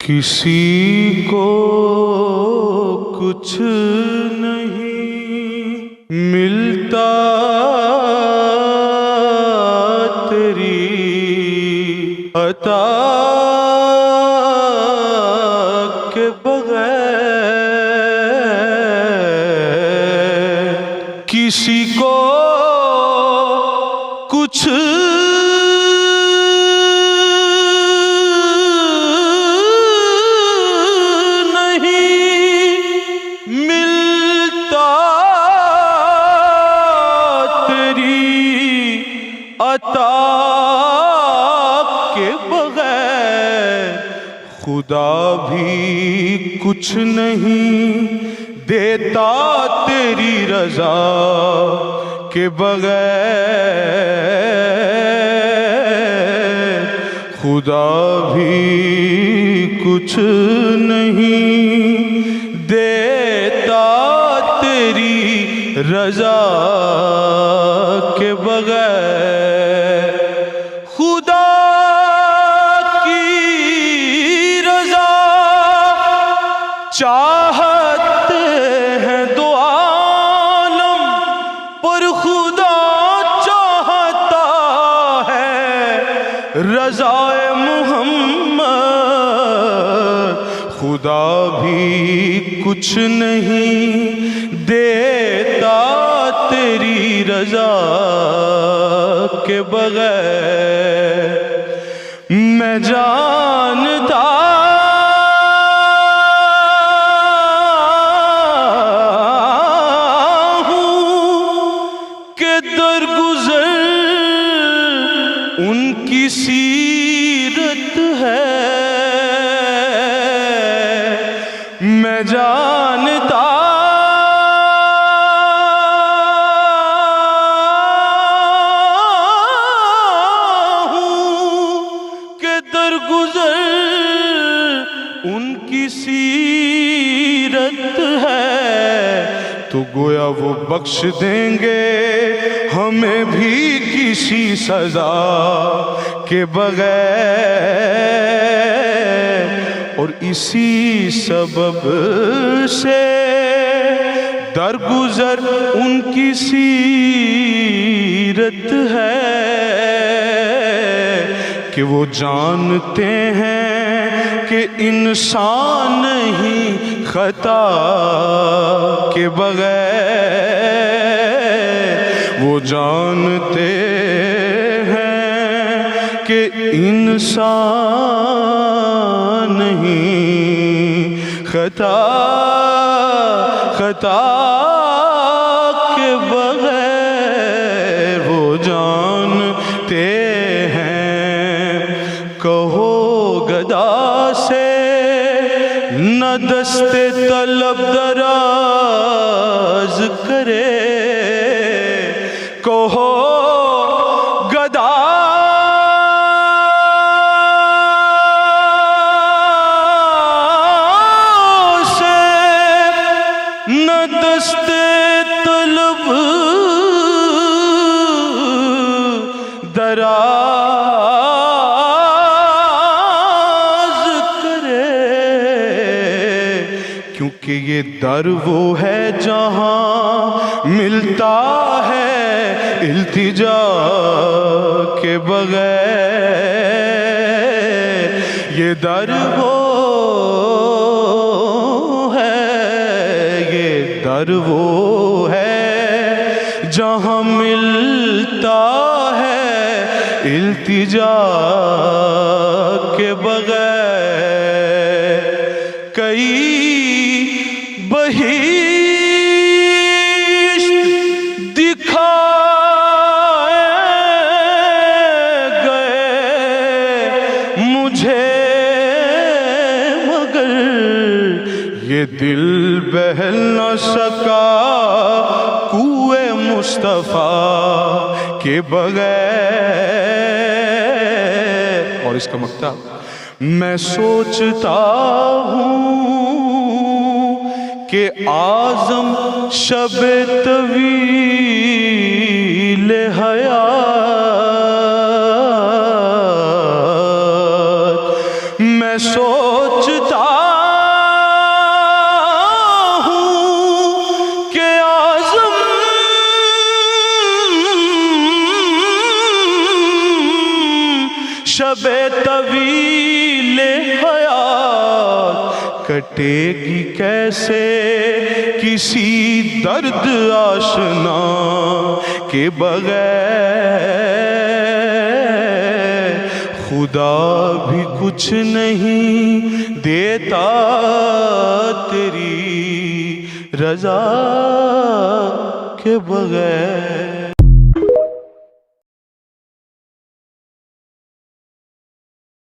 کسی کو کچھ نہیں ملتا تیری عطا کے بغیر، کسی کو کچھ عطا کے بغیر، خدا بھی کچھ نہیں دیتا تیری رضا کے بغیر، خدا بھی کچھ نہیں دیتا تیری رضا کے بغیر۔ خدا کی رضا چاہتے ہیں دو عالم، پر خدا چاہتا ہے رضا محمد۔ خدا بھی کچھ نہیں دیتا تیری رضا کے بغیر۔ میں جانتا ہوں کہ درگزر ان کی سیرت ہے، میں جانتا ان کی سیرت ہے، تو گویا وہ بخش دیں گے ہمیں بھی کسی سزا کے بغیر، اور اسی سبب سے درگزر ان کی سیرت ہے کہ وہ جانتے ہیں کہ انسان نہیں خطا کے بغیر، وہ جانتے ہیں کہ انسان نہیں خطا کے بغیر، وہ جانتے ہیں۔ کہو گدا سے نہ دست طلب دراز کرے، کہو گدا سے نہ دست طلب دراز کہ یہ در وہ ہے جہاں ملتا ہے التجا کے بغیر، یہ در وہ ہے، یہ در وہ ہے جہاں ملتا ہے التجا کے بغیر۔ کئی بہشت دکھائے گئے مجھے، مگر یہ دل بہل نہ سکا کوئے مصطفیٰ کے بغیر۔ اور اس کا مقطع، میں سوچتا ہوں کہ اعظم شب طویل حیات، میں سوچ سوچتا ہوں کہ اعظم شب طویل حیات کٹے گی کیسے کسی درد آشنا کے بغیر، خدا بھی کچھ نہیں دیتا تیری رضا کے بغیر۔